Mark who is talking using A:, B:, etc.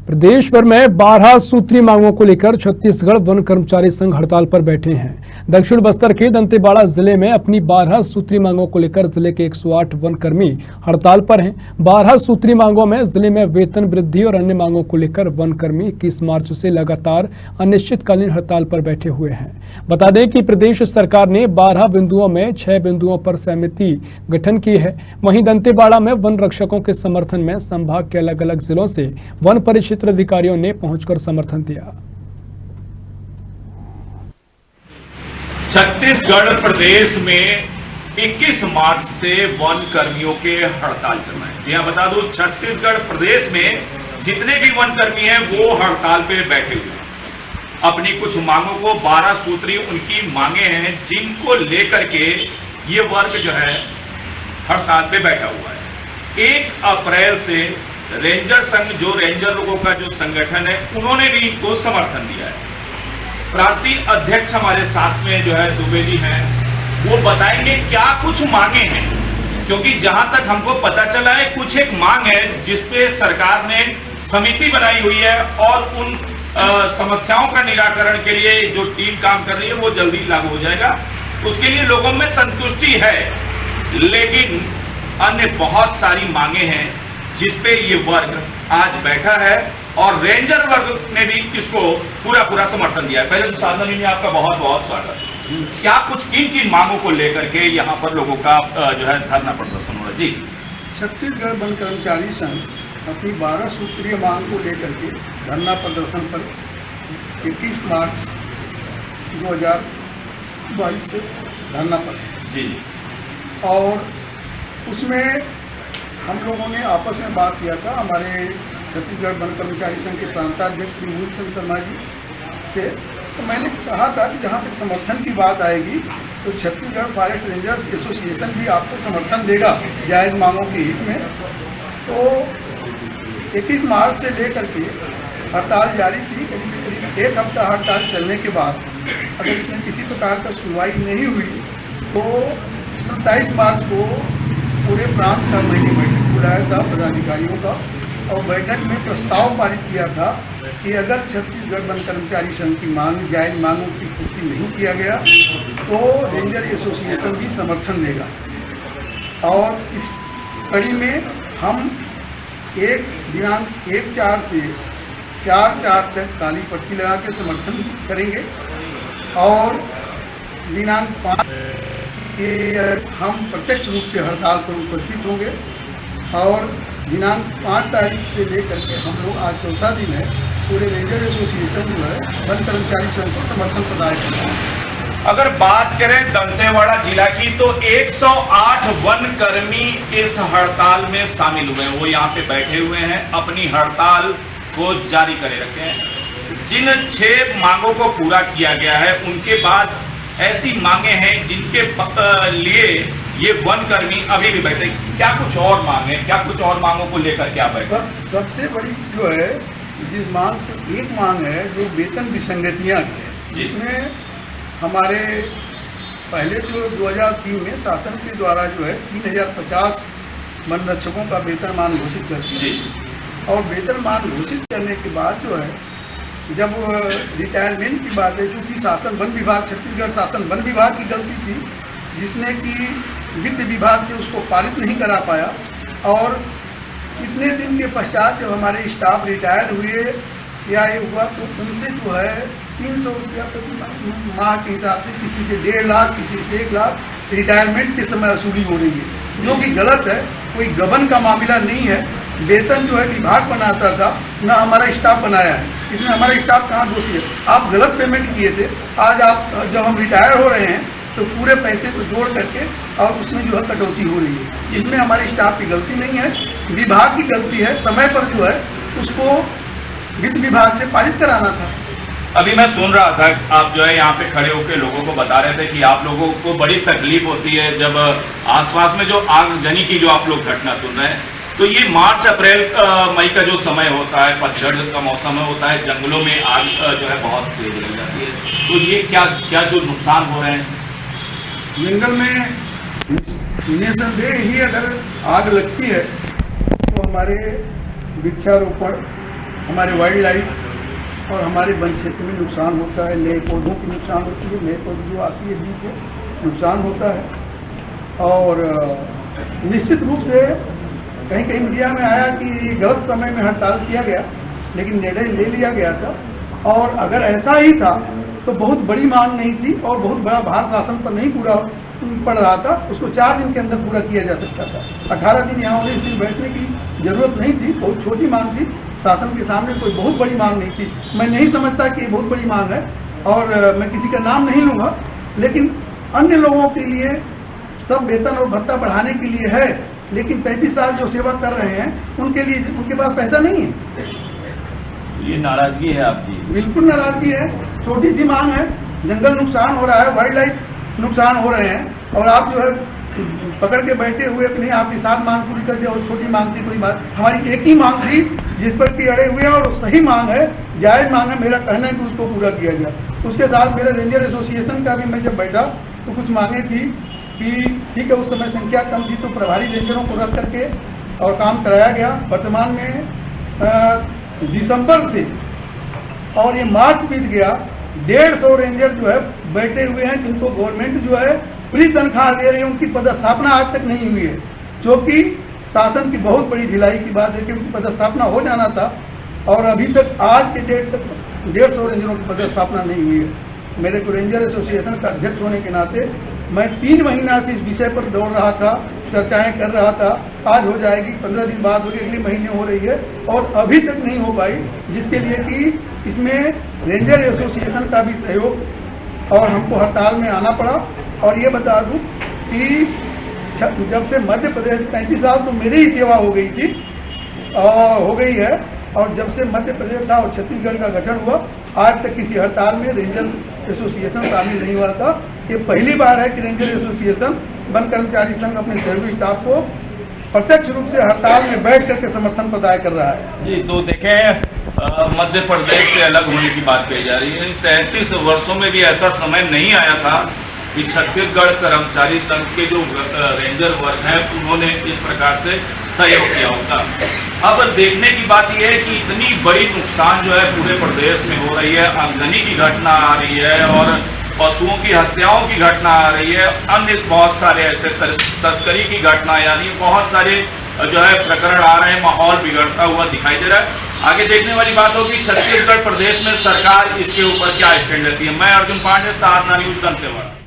A: प्रदेश भर में 12 सूत्री मांगों को लेकर छत्तीसगढ़ वन कर्मचारी संघ हड़ताल पर बैठे हैं। दक्षिण बस्तर के दंतेवाड़ा जिले में अपनी 12 सूत्री मांगों को लेकर जिले के 108 वन कर्मी हड़ताल पर हैं। 12 सूत्री मांगों में जिले में वेतन वृद्धि और अन्य मांगों को लेकर वन कर्मी 21 मार्च से लगातार अनिश्चितकालीन हड़ताल पर बैठे हुए हैं। बता दें कि प्रदेश सरकार ने 12 बिंदुओं में 6 बिंदुओं पर सहमति गठन की है। वहीं दंतेवाड़ा में वन रक्षकों के समर्थन में संभाग के अलग अलग जिलों से वन परिक्षेत्र अधिकारियों ने पहुंचकर समर्थन दिया।
B: छत्तीसगढ़ प्रदेश में 21 मार्च से वन कर्मियों के हड़ताल चल रहे हैं। जी हां, बता दूं, छत्तीसगढ़ प्रदेश में जितने भी वन कर्मी हैं वो हड़ताल पे बैठे हुए हैं। अपनी कुछ मांगों को 12 सूत्री उनकी मांगे हैं जिनको लेकर के ये वर्ग जो है हड़ताल पे बैठा हुआ है। 1 अप्रैल से रेंजर संघ, जो रेंजर लोगों का जो संगठन है, उन्होंने भी इनको समर्थन दिया है। प्रांतीय अध्यक्ष हमारे साथ में जो है दुबे जी हैं, वो बताएंगे क्या कुछ मांगे हैं, क्योंकि जहां तक हमको पता चला है कुछ एक मांग है जिसपे सरकार ने समिति बनाई हुई है और उन समस्याओं का निराकरण के लिए जो टीम काम कर रही है वो जल्दी लागू हो जाएगा। उसके लिए लोगों में संतुष्टि है, लेकिन अन्य बहुत सारी मांगे हैं जिसपे ये वर्ग आज बैठा है और रेंजर वर्ग ने भी इसको पूरा समर्थन दिया है। पहले तो साधना जी, आपका बहुत बहुत स्वागत। क्या कुछ किन मांगों को लेकर के यहाँ पर लोगों का जो है धरना प्रदर्शन हो रहा है? जी,
C: छत्तीसगढ़ वन कर्मचारी संघ अपनी 12 सूत्रीय मांग को लेकर के धरना प्रदर्शन पर 21 मार्च 2022 से धरना पर है।
B: जी, और
C: उसमें हम लोगों ने आपस में बात किया था हमारे छत्तीसगढ़ वन कर्मचारी संघ के प्रांताध्यक्ष श्री मूलचंद शर्मा जी से। तो मैंने कहा था कि जहाँ तक समर्थन की बात आएगी तो छत्तीसगढ़ फॉरेस्ट रेंजर्स एसोसिएशन भी आपको समर्थन देगा जायज़ मांगों के हित में। तो 21 मार्च से लेकर के हड़ताल जारी थी। करीब 1 हफ्ता हड़ताल चलने के बाद अगर इसमें किसी प्रकार का सुनवाई नहीं हुई तो 27 मार्च को पूरे प्रांत का मैंने बैठक बुलाया था पदाधिकारियों का, और बैठक में प्रस्ताव पारित किया था कि अगर छत्तीसगढ़ वन कर्मचारी संघ की मांग जायज मांगों की पूर्ति नहीं किया गया तो रेंजर एसोसिएशन भी समर्थन देगा। और इस कड़ी में हम दिनांक 1/4 से 4/4 तक काली पट्टी लगा के समर्थन करेंगे और दिनांक 5 हम प्रत्यक्ष रूप से हड़ताल पर उपस्थित होंगे और दिनांक 5 तारीख से लेकर के हम लोग आज चौथा दिन है, पूरे रेंजर एसोसिएशन जो है वन कर्मचारी संघ को समर्थन प्रदान करता है।
B: अगर बात करें दंतेवाड़ा जिला की तो 108 वन कर्मी इस हड़ताल में शामिल हुए हैं। वो यहाँ पे बैठे हुए हैं, अपनी हड़ताल को जारी करे रखे हैं। जिन 6 मांगों को पूरा किया गया है उनके बाद ऐसी मांगे हैं जिनके लिए ये वन कर्मी अभी भी बैठे। क्या कुछ और मांगे, क्या कुछ और मांगों को लेकर क्या बैठे?
C: सबसे बड़ी जो है जिस मांग तो एक मांग है जो वेतन विसंगतियां की है, जिसमें हमारे पहले जो 2003 में शासन के द्वारा जो है 3050 वन रक्षकों का वेतनमान घोषित कर दिया और वेतनमान घोषित करने के बाद जो है जब रिटायरमेंट की बात है, चूँकि शासन वन विभाग, छत्तीसगढ़ शासन वन विभाग की गलती थी जिसने कि वित्त विभाग से उसको पारित नहीं करा पाया और इतने दिन के पश्चात जब हमारे स्टाफ रिटायर हुए या ये हुआ तो उनसे जो है 300 रुपया प्रति माह के हिसाब से किसी से 1.5 लाख, किसी से 1 लाख रिटायरमेंट के समय वसूली हो रही है, जो कि गलत है। कोई गबन का मामला नहीं है। वेतन जो है विभाग बनाता था, ना हमारा स्टाफ बनाया है। इसमें हमारा स्टाफ कहाँ दोषी है? आप गलत पेमेंट किए थे, आज आप जब हम रिटायर हो रहे हैं तो पूरे पैसे को जोड़ करके और उसमें जो है कटौती हो रही है। इसमें हमारे स्टाफ की गलती नहीं है, विभाग की गलती है। समय पर जो है उसको वित्त विभाग से पारित कराना था।
B: अभी मैं सुन रहा था आप जो है यहाँ पे खड़े होकर लोगों को बता रहे थे कि आप लोगों को बड़ी तकलीफ होती है जब आसपास में जो आगजनी की जो आप लोग घटना सुन रहे हैं। तो ये मार्च अप्रैल मई का जो समय होता है, पतझड़ का मौसम होता है, जंगलों में आग जो है बहुत तेज लग जाती है। तो ये क्या जो नुकसान हो रहे हैं
C: जंगल में, निसंदेह ही अगर आग लगती है तो हमारे वृक्षारोपण हमारे वाइल्ड लाइफ और हमारे वन क्षेत्र में नुकसान होता है, नए पौधों की नुकसान होती है, नए पौधे जो आती है बीज से नुकसान होता है। और निश्चित रूप से कहीं कहीं मीडिया में आया कि गलत समय में हड़ताल किया गया, लेकिन निर्णय ले लिया गया था। और अगर ऐसा ही था तो बहुत बड़ी मांग नहीं थी और बहुत बड़ा भार शासन पर नहीं पूरा पड़ रहा था, उसको 4 दिन के अंदर पूरा किया जा सकता था। 18 दिन यहाँ 19 दिन बैठने की जरूरत नहीं थी, बहुत छोटी मांग थी, शासन के सामने कोई बहुत बड़ी मांग नहीं थी। मैं नहीं समझता कि ये बहुत बड़ी मांग है और मैं किसी का नाम नहीं लूँगा, लेकिन अन्य लोगों के लिए सब वेतन और भत्ता बढ़ाने के लिए है, लेकिन 33 साल जो सेवा कर रहे हैं उनके लिए उनके पास पैसा नहीं है।
B: ये नाराजगी है आपकी?
C: बिल्कुल नाराजगी है। छोटी सी मांग है, जंगल नुकसान हो रहा है, वाइल्ड लाइफ नुकसान हो रहे हैं और आप जो है पकड़ के बैठे हुए कि नहीं आपकी 7 मांग पूरी कर दिया और छोटी मांग थी कोई बात। हमारी एक ही मांग थी जिस पर कि अड़े हुए हैं और सही मांग है, जायज मांग है। मेरा कहना है कि उसको पूरा किया जाए। उसके साथ मेरे रेंजर एसोसिएशन का भी मैं जब बैठा तो कुछ मांगे थी कि ठीक है, उस समय संख्या कम थी तो प्रभारी रेंजरों को रख करके और काम कराया गया। वर्तमान में दिसंबर से और ये मार्च बीत गया, 150 रेंजर जो है बैठे हुए हैं जिनको गवर्नमेंट जो है फ्री तनख्वाह दे रही है, उनकी पदस्थापना आज तक नहीं हुई है, जो कि शासन की बहुत बड़ी ढिलाई की बात है कि उनकी पदस्थापना हो जाना था और अभी तक आज के डेट तक 150 रेंजरों की पदस्थापना नहीं हुई है। मेरे को रेंजर एसोसिएशन का अध्यक्ष होने के नाते मैं 3 महीना से इस विषय पर दौड़ रहा था, चर्चाएं कर रहा था। आज हो जाएगी, 15 दिन बाद होगी, अगले महीने हो रही है और अभी तक नहीं हो पाई, जिसके लिए कि इसमें रेंजर एसोसिएशन का भी सहयोग और हमको हड़ताल में आना पड़ा। और ये बता दूं कि जब से मध्य प्रदेश 35 साल तो मेरी ही सेवा हो गई थी और हो गई है, और जब से मध्य प्रदेश था और छत्तीसगढ़ का गठन हुआ, आज तक किसी हड़ताल में रेंजर एसोसिएशन शामिल नहीं हुआ था। ये पहली बार है कि रेंजर एसोसिएशन वन कर्मचारी संघ अपने सहयोगी स्टाफ को प्रत्यक्ष रूप से हड़ताल में बैठ करके समर्थन प्रदाय कर रहा है।
B: जी, तो देखें, मध्य प्रदेश से अलग होने की बात कही जा रही है। 33 वर्षों में भी ऐसा समय नहीं आया था कि छत्तीसगढ़ कर्मचारी संघ के जो रेंजर वर्ग हैं उन्होंने इस प्रकार से सहयोग किया होगा। अब देखने की बात यह है कि इतनी बड़ी नुकसान जो है पूरे प्रदेश में हो रही है, आमदनी की घटना आ रही है और पशुओं की हत्याओं की घटना आ रही है, अन्य बहुत सारे ऐसे तस्करी की घटना, यानी बहुत सारे जो है प्रकरण आ रहे हैं, माहौल बिगड़ता हुआ दिखाई दे रहा है। आगे देखने वाली बात होगी छत्तीसगढ़ प्रदेश में सरकार इसके ऊपर क्या स्टैंड लेती है। मैं अर्जुन पांडे, साधना न्यूज़, दंतेवाड़ा।